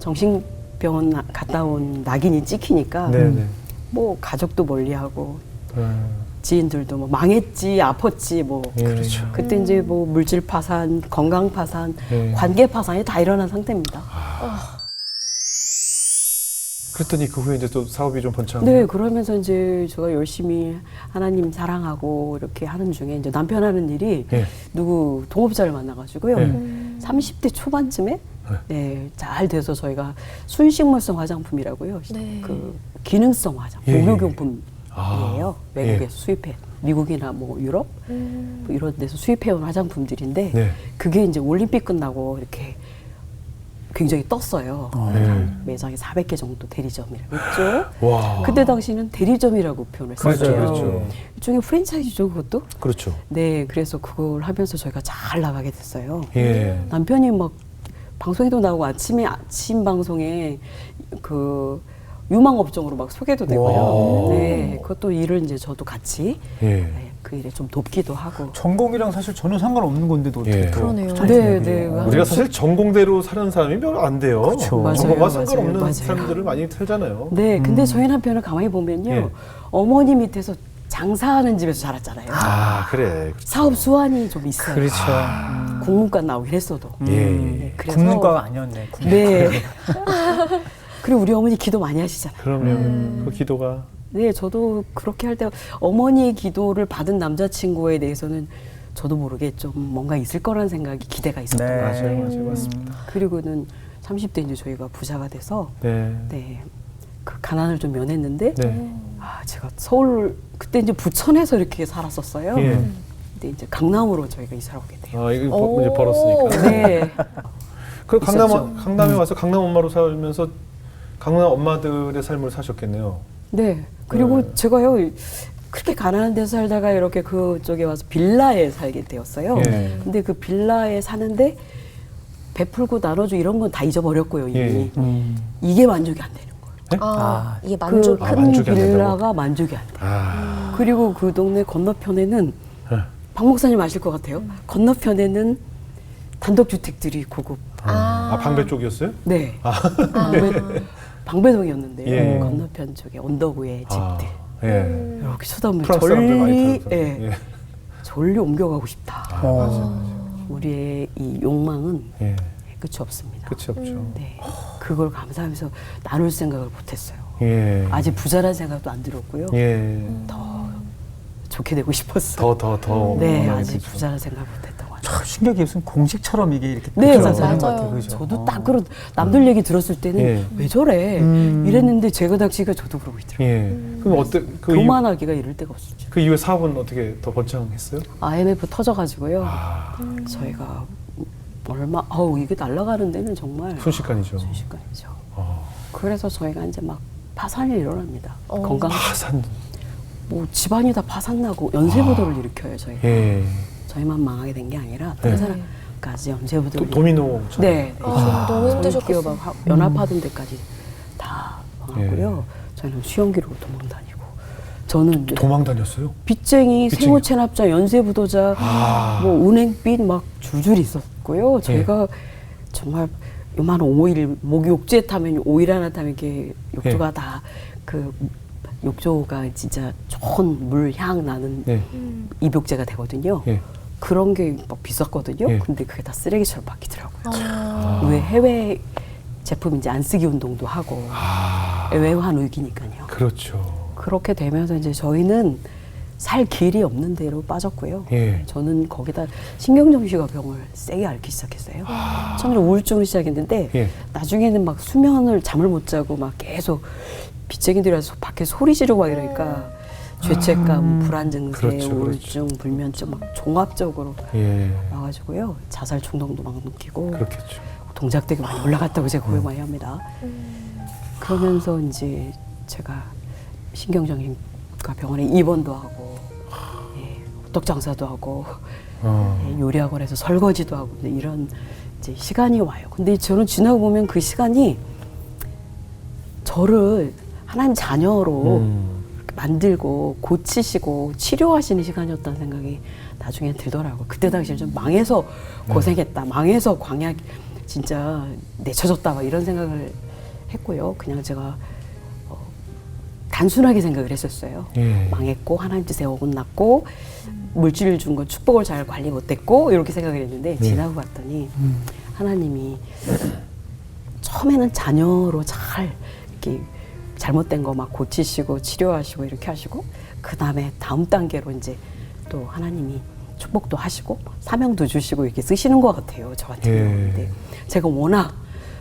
정신병원 갔다 온 낙인이 찍히니까 네네. 뭐 가족도 멀리하고 지인들도 뭐 망했지, 아팠지, 뭐 그렇죠. 그때 이제 뭐 물질 파산, 건강 파산, 네. 관계 파산이 다 일어난 상태입니다. 그랬더니 그 후에 이제 또 사업이 좀 번창. 네, 그러면서 이제 제가 열심히 하나님 사랑하고 이렇게 하는 중에 이제 남편 하는 일이 예. 누구 동업자를 만나가지고요. 예. 30대 초반쯤에 네, 잘 돼서 저희가 순식물성 화장품이라고요. 네. 그 기능성 화장품, 예. 목욕용품이에요. 외국에서 예. 수입해. 미국이나 뭐 유럽 뭐 이런 데서 수입해온 화장품들인데 네. 그게 이제 올림픽 끝나고 이렇게 굉장히 떴어요. 네. 매장에 400개 정도 대리점이라고 했죠. 와. 그때 당시는 대리점이라고 표현을 그렇죠, 썼어요. 그렇죠. 일종의 프랜차이즈죠, 그것도. 그렇죠. 네, 그래서 그걸 하면서 저희가 잘 나가게 됐어요. 예. 남편이 막 방송에도 나오고 아침 방송에 그 유망업종으로 막 소개도 되고요. 와. 네, 그것도 일을 이제 저도 같이 예. 네, 그 일에 좀 돕기도 하고. 전공이랑 사실 전혀 상관없는 건데도 어떻게 예. 또 그러네요. 잘 네, 되네요. 네. 우리가 사실 전공대로 사는 사람이 별로 안 돼요. 그렇죠. 맞아요, 전공과 맞아요, 상관없는 맞아요. 사람들을 많이 살잖아요. 네, 근데 저희 남편을 가만히 보면요. 예. 어머니 밑에서 장사하는 집에서 자랐잖아요. 아, 그래. 사업 수완이 좀 있어요. 그렇죠. 국문과 나오긴 했어도. 예. 네, 그래서 국문과가 아니었네. 국문과. 네. 그리고 우리 어머니 기도 많이 하시잖아요. 그러면 그 기도가 네, 저도 그렇게 할 때 어머니의 기도를 받은 남자친구에 대해서는 저도 모르게 좀 뭔가 있을 거라는 생각이 기대가 있었던 네. 것 같아요. 맞아요, 맞습니다. 그리고는 30대 이제 저희가 부자가 돼서 네. 네, 그 가난을 좀 면했는데 네. 제가 서울 그때 이제 부천에서 이렇게 살았었어요. 예. 근데 이제 강남으로 저희가 이사를 오게 돼요. 아, 이거 이제 벌었으니까. 네. 그 있었죠. 강남에 와서 강남 엄마로 살면서 강남 엄마들의 삶을 사셨겠네요. 네. 그리고 네. 제가요, 그렇게 가난한 데서 살다가 이렇게 그쪽에 와서 빌라에 살게 되었어요. 예. 근데 그 빌라에 사는데 베풀고 나눠주고 이런 건 다 잊어버렸고요, 이미. 예. 이게 만족이 안 되는 거예요. 아, 이게 그 만족. 아, 큰 만족이 안 된다고? 빌라가 만족이 안 돼요. 아. 그리고 그 동네 건너편에는 네. 박 목사님 아실 것 같아요. 건너편에는 단독주택들이 고급. 아, 방배 쪽이었어요? 네. 방배동이었는데요. 예. 건너편 쪽에 언덕 위에 집들. 예. 이렇게 쳐다보면 프랑스 사람들 많이 졸리, 살아서. 예, 졸리 옮겨가고 싶다. 아, 맞아요. 우리의 이 욕망은 예. 끝이 없습니다. 끝이 없죠. 네. 그걸 감사하면서 나눌 생각을 못했어요. 예. 아직 부자란 생각도 안 들었고요. 예. 더 좋게 되고 싶었어요. 더. 네, 원하게 아직 되죠. 부자란 생각 못했던 것 같아요. 참 신기하게 무슨 공식처럼 이게 이렇게 네, 느껴지는 맞아요. 것 같아요. 그죠? 저도 딱 그런 남들 얘기 들었을 때는 예. 왜 저래 이랬는데 제가 당시가 저도 그러고 있더라고요. 예. 그럼 그 교만하기가 이럴 데가 없었죠. 그 이후에 사업은 어떻게 더 번창했어요? IMF 터져가지고요. 아, 저희가 이게 날아가는 데는 정말 순식간이죠. 순식간이죠. 어. 그래서 저희가 이제 막 파산이 일어납니다. 건강, 파산. 뭐 집안이 다 파산나고 연쇄부도를 일으켜요. 저희가. 예. 저희만 망하게 된 게 아니라 다른 사람까지 연쇄부도를 도미노. 네. 너무 저희 힘드셨겠어요. 기업하고 연합하던 데까지 다 망하고요. 저희는 수용기로 도망 다니고 저는 도망 다녔어요? 빚쟁이, 세무체납자, 연쇄부도자, 뭐 은행빚 막 줄줄이 있었고요. 저희가 정말 요만한 오일, 모기 욕조에 타면 오일 하나 타면 이렇게 욕조가 다 그 욕조가 진짜 좋은 물 향 나는 네. 입욕제가 되거든요. 예. 그런 게 막 비쌌거든요. 예. 근데 그게 다 쓰레기처럼 바뀌더라고요. 왜 해외 제품 이제 안 쓰기 운동도 하고 애매한 위기니까요. 그렇죠. 그렇게 되면서 이제 저희는 살 길이 없는 데로 빠졌고요. 예. 저는 거기다 신경정신과 병을 세게 앓기 시작했어요. 처음에 우울증을 시작했는데 예. 나중에는 막 잠을 못 자고 막 계속 빚쟁이들이 와서 밖에 소리 지르고 막 이러니까 죄책감, 불안 증세, 그렇죠, 우울증, 불면증 막 종합적으로 예. 와가지고요. 자살 충동도 막 느끼고 그렇겠죠. 동작 되게 많이 올라갔다고 제가 고백 많이 합니다. 그러면서 이제 제가 신경정신과 병원에 입원도 하고 호떡 장사도 하고 요리학원에서 설거지도 하고 이런 이제 시간이 와요. 근데 저는 지나고 보면 그 시간이 저를 하나님 자녀로 만들고 고치시고 치료하시는 시간이었다는 생각이 나중에 들더라고요. 그때 당시에 좀 망해서 고생했다. 망해서 광야 진짜 내쳐졌다 막 이런 생각을 했고요. 그냥 제가 단순하게 생각을 했었어요. 예. 망했고 하나님 뜻에 어긋났고 물질을 준 건 축복을 잘 관리 못했고 이렇게 생각을 했는데 네. 지나고 봤더니 하나님이 처음에는 자녀로 잘 이렇게 잘못된 거 막 고치시고 치료하시고 이렇게 하시고 그 다음에 다음 단계로 이제 또 하나님이 축복도 하시고 사명도 주시고 이렇게 쓰시는 것 같아요. 저 같은 예. 경우인데 제가 워낙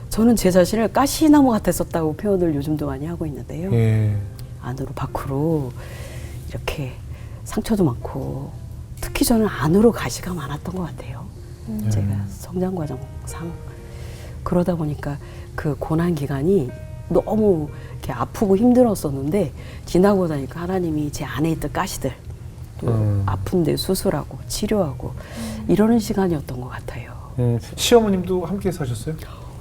저는 제 자신을 가시나무 같았었다고 표현을 요즘도 많이 하고 있는데요. 예. 안으로 밖으로 이렇게 상처도 많고 특히 저는 안으로 가시가 많았던 것 같아요. 제가 성장 과정상 그러다 보니까 그 고난 기간이 너무 이렇게 아프고 힘들었었는데 지나고 나니까 하나님이 제 안에 있던 가시들 또 아픈데 수술하고 치료하고 이러는 시간이었던 것 같아요. 시어머님도 함께 사셨어요?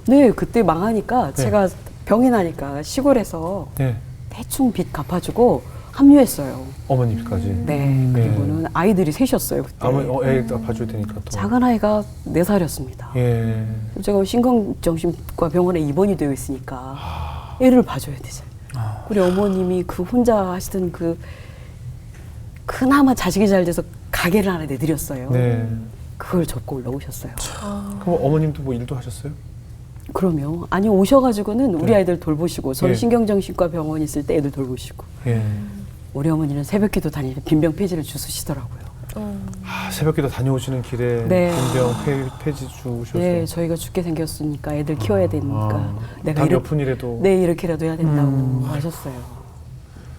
네, 그때 망하니까 네. 제가 병이 나니까 시골에서 네. 대충 빚 갚아주고 합류했어요. 어머님까지. 네, 그리고는 아이들이 셋이었어요 그때. 애 봐줘야 되니까 또. 작은 아이가 4살이었습니다. 예. 제가 신경정신과 병원에 입원이 되어 있으니까 애를 봐줘야 되죠. 우리 어머님이 그 혼자 하시던 그 그나마 자식이 잘 돼서 가게를 하나 내드렸어요. 네. 그걸 접고 올라오셨어요. 그럼 어머님도 뭐 일도 하셨어요? 그럼요. 아니 오셔가지고는 우리 네. 아이들 돌보시고 저는 예. 신경정신과 병원 있을 때 애들 돌보시고 예. 우리 어머니는 새벽기도 다니는 빈병 폐지를 주시더라고요. 새벽기도 다녀오시는 길에 네. 빈병 폐지 주셔서. 네, 저희가 죽게 생겼으니까 애들 키워야 되니까 내가 단 이렇게 몇 푼이라도. 네 이렇게라도 해야 된다고 하셨어요.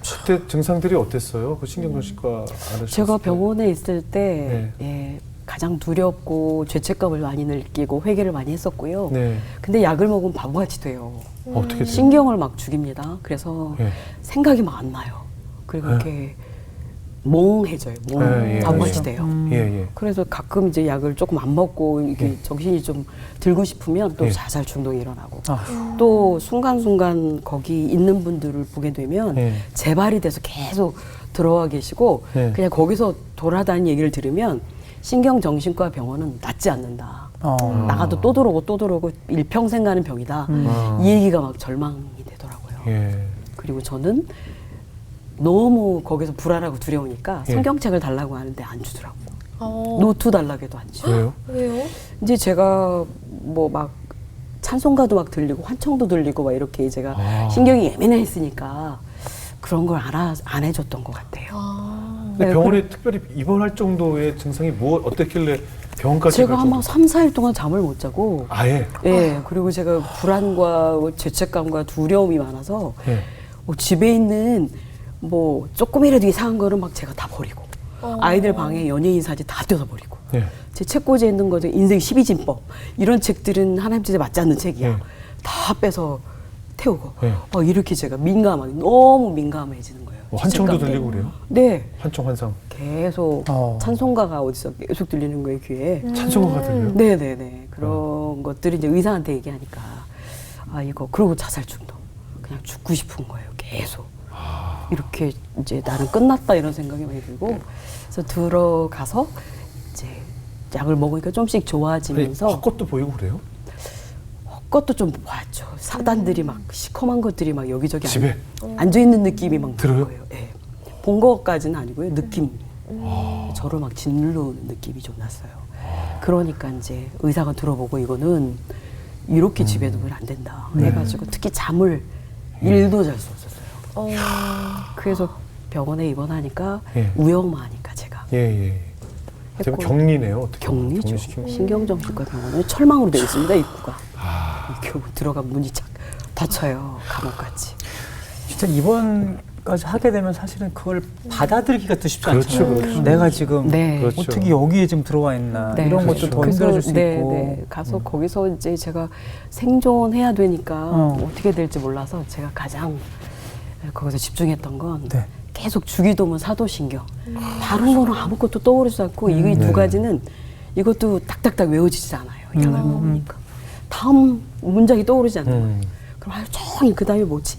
그때 증상들이 어땠어요? 그 신경정신과 아르셨을 제가 때? 병원에 있을 때 네. 예, 가장 두렵고 죄책감을 많이 느끼고 회개를 많이 했었고요. 네. 근데 약을 먹으면 바보같이 돼요. 어떻게 돼요? 신경을 막 죽입니다. 그래서 예. 생각이 막 안 나요. 그리고 네. 이렇게 멍해져요. 예, 예, 바보같이 예. 돼요. 예, 예. 그래서 가끔 이제 약을 조금 안 먹고 이게 예. 정신이 좀 들고 싶으면 또 예. 자살 중독이 일어나고 아, 또 순간순간 거기 있는 분들을 보게 되면 예. 재발이 돼서 계속 들어와 계시고 예. 그냥 거기서 돌아다니는 얘기를 들으면 신경정신과 병원은 낫지 않는다. 나가도 또 들어오고 일평생 가는 병이다. 이 얘기가 막 절망이 되더라고요. 예. 그리고 저는 너무 거기서 불안하고 두려우니까 예. 성경책을 달라고 하는데 안 주더라고. 노트 달라고 해도 안 줘요. 왜요? 왜요? 이제 제가 뭐 막 찬송가도 막 들리고 환청도 들리고 막 이렇게 제가 신경이 예민했으니까 그런 걸 안 해줬던 것 같아요. 근데 네, 병원에 특별히 입원할 정도의 증상이 어떻길래 병원까지 제가 갈 아마 정도? 3, 4일 동안 잠을 못 자고 아예? 예, 그리고 제가 불안과 죄책감과 두려움이 많아서 예. 집에 있는 뭐 조금이라도 이상한 거를 막 제가 다 버리고 아이들 방에 연예인 사진 다 뜯어버리고 예. 제 책꽂이에 있는 거죠. 인생 12진법 이런 책들은 하나님 뜻에 맞지 않는 책이야. 예. 다 빼서 태우고 예. 이렇게 제가 민감하게 너무 민감해지는 거예요. 뭐 환청도 죄책감 들리고 때문에. 그래요? 네. 환청 환상. 계속 찬송가가 어디서 계속 들리는 거예요 귀에. 찬송가가 들려요? 네네네 그런 것들이 이제 의사한테 얘기하니까 이거 그리고 자살 중독 그냥 죽고 싶은 거예요 계속 이렇게 이제 나는 끝났다 이런 생각이 많이 들고 그래서 들어가서 이제 약을 먹으니까 좀씩 좋아지면서 헛것도 보이고 그래요? 헛것도 좀 봤죠. 사단들이 막 시커먼 것들이 막 여기저기 집에? 앉아 있는 느낌이 막 들어요? 거예요. 예. 본 것까지는 아니고요. 느낌. 저를 막 짓누르는 느낌이 좀 났어요. 그러니까 이제 의사가 들어보고 이거는 이렇게 집에 두면 안 된다 해가지고 특히 잠을 일도 잘 수 없었어요. 그래서 병원에 입원하니까 예. 위험하니까 제가 예. 제가 했고. 격리네요. 어떻게 격리죠. 격리시킨 거. 신경정신과 병원은 철망으로 되어 있습니다. 입구가. 겨우 들어간 문이 착 닫혀요. 감옥같이. 진짜 입원까지 하게 되면 사실은 그걸 받아들이기가 또 쉽지 그렇죠, 않잖아요. 그렇죠. 내가 지금 네. 그렇죠. 어떻게 여기에 지금 들어와 있나 네. 이런 그렇죠. 것도 더 그래서 힘들어질 수 네, 있고. 네. 가서 거기서 이제 제가 생존해야 되니까 어떻게 될지 몰라서 제가 가장 거기서 집중했던 건 네. 계속 주기도문 사도신경. 다른 거는 아무것도 떠오르지 않고 이 두 네. 가지는 이것도 딱딱딱 외워지지 않아요. 약을 먹으니까. 다음 문장이 떠오르지 않는 거예요. 그럼 하루 종일 그 다음에 뭐지?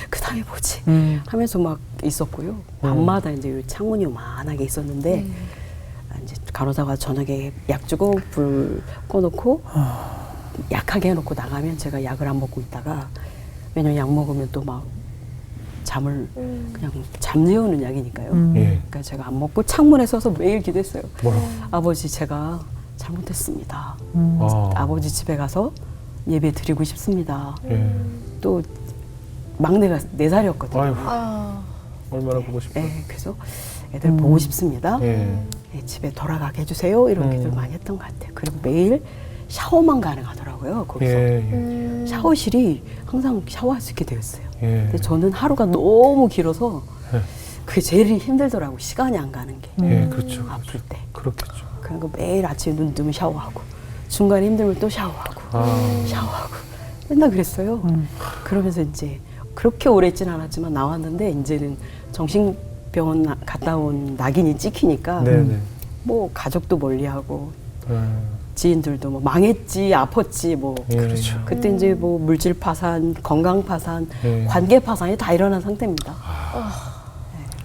그 다음에 뭐지? 하면서 막 있었고요. 밤마다 이제 창문이 요만하게 있었는데 이제 간호사가 저녁에 약 주고 불 꺼놓고 약하게 해놓고 나가면 제가 약을 안 먹고 있다가 왜냐면 약 먹으면 또 막 잠을 그냥 잠재우는 약이니까요. 예. 그러니까 제가 안 먹고 창문에 서서 매일 기도했어요. 뭐라고? 아버지 제가 잘못했습니다. 아. 아버지 집에 가서 예배 드리고 싶습니다. 예. 또 막내가 4살이었거든요. 아이고, 아, 얼마나 보고 싶어요. 네, 그래서 애들 보고 싶습니다. 예. 네, 집에 돌아가게 해주세요. 이런 기도를 많이 했던 것 같아요. 그리고 매일 샤워만 가능하더라고요. 거기서. 예. 샤워실이 항상 샤워할 수 있게 되어 있어요. 예. 근데 저는 하루가 너무 길어서 예. 그게 제일 힘들더라고요. 시간이 안 가는 게. 예, 그렇죠. 아플 때. 그렇겠죠. 그리고 매일 아침에 눈 뜨면 샤워하고 중간에 힘들면 또 샤워하고 아. 샤워하고 맨날 그랬어요. 그러면서 이제 그렇게 오래 있진 않았지만 나왔는데 이제는 정신병원 갔다 온 낙인이 찍히니까 네네. 뭐 가족도 멀리하고 예. 지인들도 뭐 망했지 아팠지 뭐 예. 그렇죠. 그때 이제 뭐 물질 파산, 건강 파산, 예. 관계 파산이 다 일어난 상태입니다.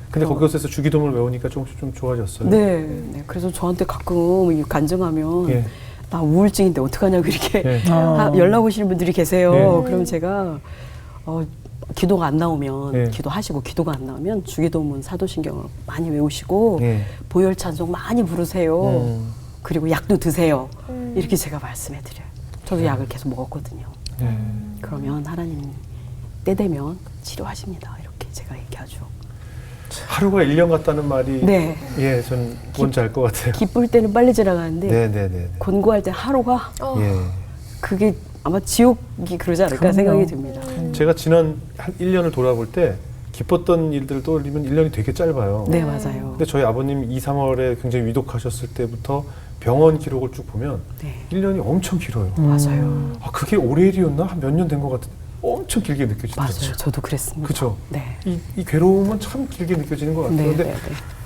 근데 거기서 주기도문을 외우니까 조금씩 좀 좋아졌어요. 네, 네. 그래서 저한테 가끔 이 간증하면 예. 나 우울증인데 어떡하냐고 이렇게 예. 연락 오시는 분들이 계세요. 네. 그럼 제가 기도가 안 나오면 네. 기도하시고 기도가 안 나오면 주기도문 사도신경을 많이 외우시고 예. 보혈 찬송 많이 부르세요. 그리고 약도 드세요. 이렇게 제가 말씀해 드려요. 저도 약을 계속 먹었거든요. 예. 그러면 하나님 때 되면 치료하십니다. 이렇게 제가 얘기하죠. 하루가 1년 같다는 말이 네. 예, 전 뭔지 알 것 같아요. 기쁠 때는 빨리 지나가는데 네네네. 곤고할 때 하루가 예. 그게 아마 지옥이 그러지 않을까 그럼요. 생각이 듭니다. 제가 지난 한 1년을 돌아볼 때 기뻤던 일들을 떠올리면 1년이 되게 짧아요. 네, 맞아요. 근데 저희 아버님 2, 3월에 굉장히 위독하셨을 때부터 병원 기록을 쭉 보면 네, 1년이 엄청 길어요. 맞아요. 아, 그게 올해 일이었나? 한 몇 년 된 것 같은데 엄청 길게 느껴지더라고요. 맞아요. 저도 그랬습니다. 그죠? 네. 이 괴로움은 참 길게 느껴지는 것 같아요. 네, 근데 네, 네.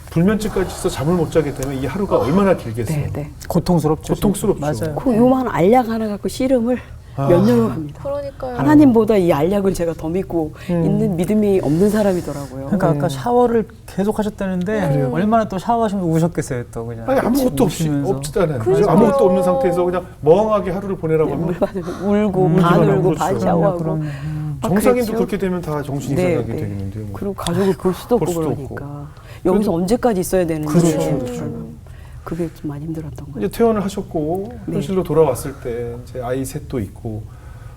불면증까지 있어 잠을 못 자게 되면 이 하루가 얼마나 길겠어요. 네, 네. 고통스럽죠. 고통스럽죠. 맞아요. 그 요만 알약 하나 갖고 씨름을 몇 년을 합니다. 그러니까요. 하나님보다 이 알약을 제가 더 믿고 있는 믿음이 없는 사람이더라고요. 그러니까 아까 샤워를 계속 하셨다는데 얼마나 또 샤워하시면 우셨겠어요 또 그냥. 아니 아무것도 없이 우시면서. 없잖아요. 그러니까요. 아무것도 없는 상태에서 그냥 멍하게 하루를 보내라고 하면 물 받으면 울고 반 울기만 울고 하고 반 그렇죠. 샤워하고 그럼요. 막 정상인도 그랬죠. 그렇게 되면 다 정신이 네, 이상하게 네. 되겠는데요. 뭐. 그리고 가족을 볼 수도 없고 볼 수도 그러니까 여기서 언제까지 있어야 되는지 그렇죠, 그렇죠. 그게 좀 많이 힘들었던 거예요. 이제 퇴원을 하셨고 네. 현실로 돌아왔을 때 이제 아이 셋도 있고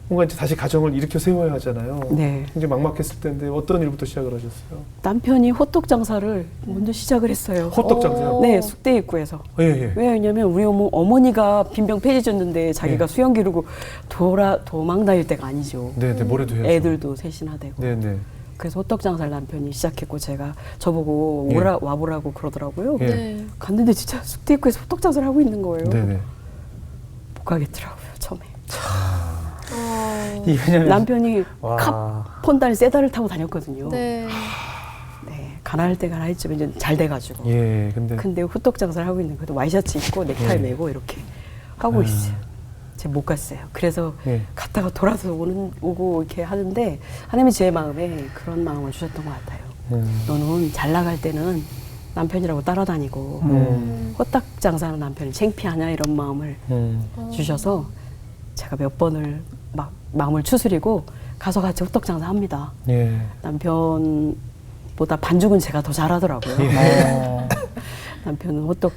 뭔가 이제 다시 가정을 일으켜 세워야 하잖아요. 네. 굉장히 막막했을 텐데 어떤 일부터 시작을 하셨어요? 남편이 호떡 장사를 먼저 시작을 했어요. 호떡 장사요? 네, 숙대 입구에서. 예, 예. 왜냐면 우리 어머니가 빈병 폐지줬는데 자기가 네. 수영 기르고 도망 다닐 때가 아니죠. 네, 네, 뭐래도 해야죠. 애들도 셋이나 되고. 네, 네. 그래서 호떡 장사를 남편이 시작했고 제가 저보고 예. 와보라고 그러더라고요. 예. 네. 갔는데 진짜 숙대 입구에서 호떡 장사를 하고 있는 거예요. 네, 네. 못 가겠더라고요, 처음에. 이게 왜냐면 남편이 와. 폰달 세다를 타고 다녔거든요. 네. 네, 가난할 때 가난했지만 이제 잘 돼가지고. 예, 근데 근데 호떡 장사를 하고 있는 거도 와이셔츠 입고 넥타이 예. 메고 이렇게 하고 있어요. 제가 못 갔어요. 그래서 예. 갔다가 돌아서 오고 이렇게 하는데 하나님이 제 마음에 그런 마음을 주셨던 것 같아요. 너는 잘 나갈 때는 남편이라고 따라다니고 호떡 장사하는 남편이 창피하냐 이런 마음을 주셔서 제가 몇 번을 막 마음을 추스리고 가서 같이 호떡 장사합니다. 예. 남편보다 반죽은 제가 더 잘하더라고요. 예. 남편은 호떡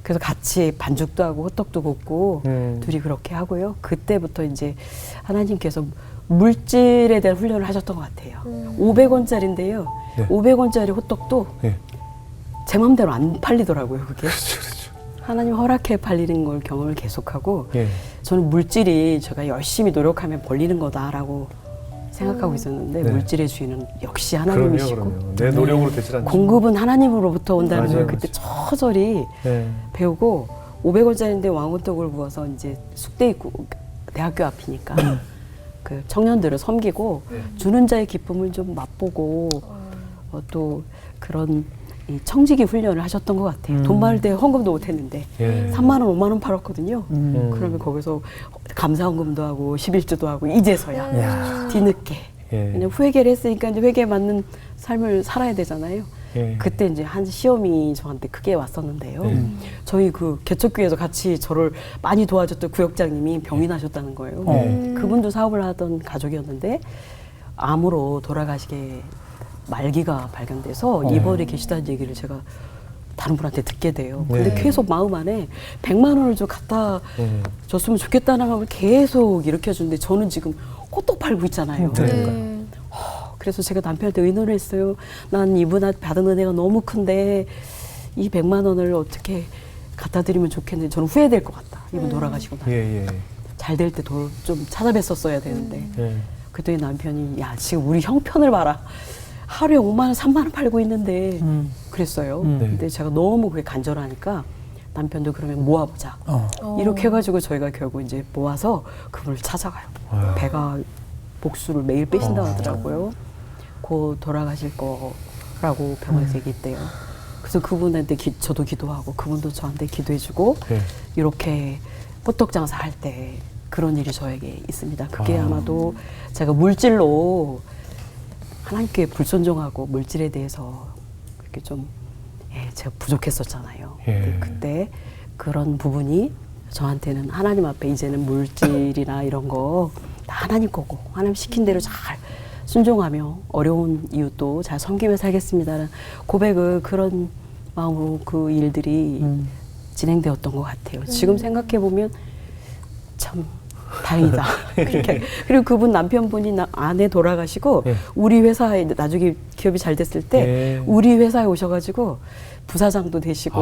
그래서 같이 반죽도 하고 호떡도 굽고 둘이 그렇게 하고요. 그때부터 이제 하나님께서 물질에 대한 훈련을 하셨던 것 같아요. 500원짜리인데요. 네. 500원짜리 호떡도 예. 제 마음대로 안 팔리더라고요. 그게 그렇죠, 그렇죠. 하나님 허락해 팔리는 걸 경험을 계속하고 예. 저는 물질이 제가 열심히 노력하면 벌리는 거다라고 생각하고 있었는데 네. 물질의 주인은 역시 그럼요, 하나님이시고 그럼요. 내 노력으로 되질 않죠. 공급은 하나님으로부터 온다는 맞아요, 걸 그때 맞아요. 처절히 예. 배우고 500원짜리인데 왕호떡을 구워서 이제 숙대 입구 대학교 앞이니까 그 청년들을 섬기고 주는 자의 기쁨을 좀 맛보고 또 그런 이 청지기 훈련을 하셨던 것 같아요. 돈 많을 때 헌금도 못했는데 예. 3만 원, 5만 원 팔았거든요. 그러면 거기서 감사 헌금도 하고 11조도 하고 이제서야 뒤늦게 예. 그냥 회개를 했으니까 이제 회개에 맞는 삶을 살아야 되잖아요. 예. 그때 이제 한 시험이 저한테 크게 왔었는데요. 네. 저희 그 개척교회에서 같이 저를 많이 도와줬던 구역장님이 병이 나셨다는 거예요. 네. 그분도 사업을 하던 가족이었는데 암으로 돌아가시게 말기가 발견돼서 입원해 계시다는 얘기를 제가 다른 분한테 듣게 돼요. 근데 네. 계속 마음 안에 100만 원을 좀 갖다 줬으면 좋겠다는 마음을 계속 일으켜주는데 저는 지금 호떡 팔고 있잖아요. 네. 그래서 제가 남편한테 의논을 했어요. 난 이분한테 받은 은혜가 너무 큰데 이 100만 원을 어떻게 갖다 드리면 좋겠는데 저는 후회될 것 같다. 이분 돌아가시고 나서. 예, 예. 잘 될 때 좀 찾아뵀었어야 되는데. 예. 그랬더니 남편이 야 지금 우리 형편을 봐라. 하루에 5만 원, 3만 원 팔고 있는데 그랬어요. 네. 근데 제가 너무 그게 간절하니까 남편도 그러면 모아보자. 이렇게 해가지고 저희가 결국 이제 모아서 그분을 찾아가요. 아유. 배가 복수를 매일 빼신다 하더라고요. 곧 돌아가실 거라고 병원에서 얘기했대요. 그래서 그분한테 저도 기도하고 그분도 저한테 기도해주고 예. 이렇게 호떡 장사 할 때 그런 일이 저에게 있습니다. 그게 아. 아마도 제가 물질로 하나님께 불순종하고 물질에 대해서 그렇게 좀 제가 부족했었잖아요. 예. 근데 그때 그런 부분이 저한테는 하나님 앞에 이제는 물질이나 이런 거 다 하나님 거고 하나님 시킨 대로 잘 순종하며 어려운 이웃도 잘 섬기며 살겠습니다라는 고백을 그런 마음으로 그 일들이 진행되었던 것 같아요. 지금 생각해 보면 참 다행이다. 그렇게. 그리고 그분 남편분이 아내 돌아가시고 예. 우리 회사에 나중에 기업이 잘 됐을 때 예. 우리 회사에 오셔가지고 부사장도 되시고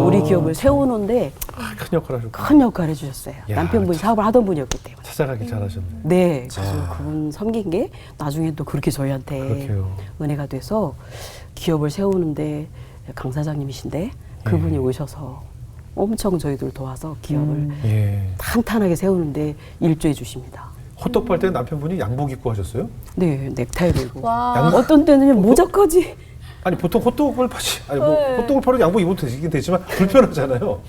우리 기업을 세우는데 큰 역할을 하셨고 큰 역할을 해주셨어요. 야, 남편분이 사업을 하던 분이었기 때문에. 찾아가길 잘하셨네. 네, 그래서 그분 섬긴 게 나중에 또 그렇게 저희한테 그렇게요. 은혜가 돼서 기업을 세우는데 강 사장님이신데 그분이 예. 오셔서 엄청 저희들 도와서 기업을 예. 탄탄하게 세우는데 일조해 주십니다. 호떡 팔 때 남편분이 양복 입고 하셨어요? 네, 넥타이 들고 와. 어떤 때는 모자까지. 아니 보통 호떡을 파시 아니 뭐 네. 호떡을 팔아도 양복 입어도 되긴 되지만 불편하잖아요.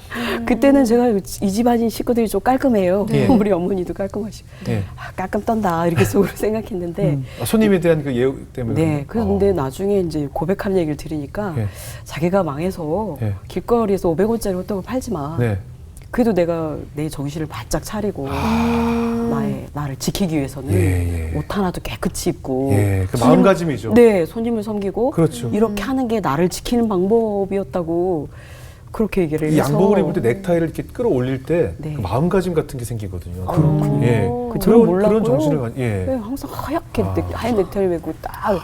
그때는 제가 이 집안인 식구들이 좀 깔끔해요. 네. 우리 어머니도 깔끔하시고 예. 아, 깔끔 떤다 이렇게 속으로 생각했는데 아, 손님에 대한 그 예우 때문에. 네, 그런가? 그런데 나중에 이제 고백하는 얘기를 들으니까 예. 자기가 망해서 예. 길거리에서 500원짜리 호떡을 팔지만 네. 그래도 내가 내 정신을 바짝 차리고 나를 지키기 위해서는 예, 예. 옷 하나도 깨끗이 입고 예, 그 손님- 마음가짐이죠. 네, 손님을 섬기고 그렇죠. 이렇게 하는 게 나를 지키는 방법이었다고 그렇게 얘기를 이 해서 양복을 입을 때 넥타이를 이렇게 끌어올릴 때 네. 그 마음가짐 같은 게 생기거든요. 그렇군요. 예. 그 저는 몰랐고요. 그런 정신을 예. 네, 항상 하얗게 아. 하얀 넥타이를 메고 딱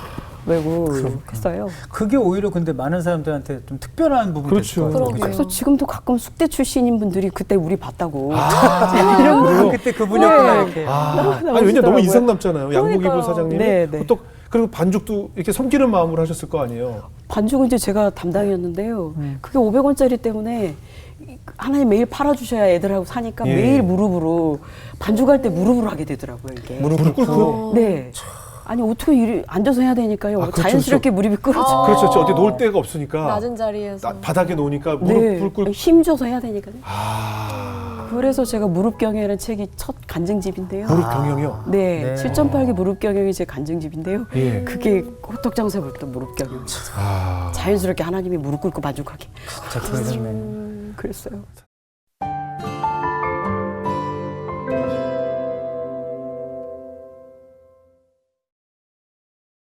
메고 했어요. 그게 오히려 근데 많은 사람들한테 좀 특별한 부분이 그렇죠. 있을 것 같아요. 그러게요. 그래서 지금도 가끔 숙대 출신인 분들이 그때 우리 봤다고 이런 아, 그때 그분이었구나 네. 이렇게. 아니 왜냐 나오시더라고요. 너무 인상 남잖아요. 양복 입은 그러니까요. 사장님이 네, 네. 호떡 그리고 반죽도 이렇게 섬기는 마음으로 하셨을 거 아니에요. 반죽은 이제 제가 담당이었는데요. 그게 500원짜리 때문에 하나님 매일 팔아주셔야 애들하고 사니까 예. 매일 무릎으로 반죽할 때 무릎으로 하게 되더라고요 이게. 무릎을 꿇고. 네. 아니 어떻게 이리 앉아서 해야 되니까요. 아, 그렇죠, 자연스럽게 무릎이 꿇어져. 그렇죠. 어디 놓을 데가 없으니까 낮은 자리에서. 바닥에 놓으니까 네. 무릎을 꿇고. 힘줘서 해야 되니까요. 아. 그래서 제가 무릎경영이라는 책이 첫 간증집인데요. 무릎 경영이요. 네, 네. 7.8기 무릎경영이 제 간증집인데요. 예. 그게 호떡 장사 볼 때 무릎경영. 아. 자연스럽게 하나님이 무릎 꿇고 반죽하게. 진짜 그러셨네. 그랬어요.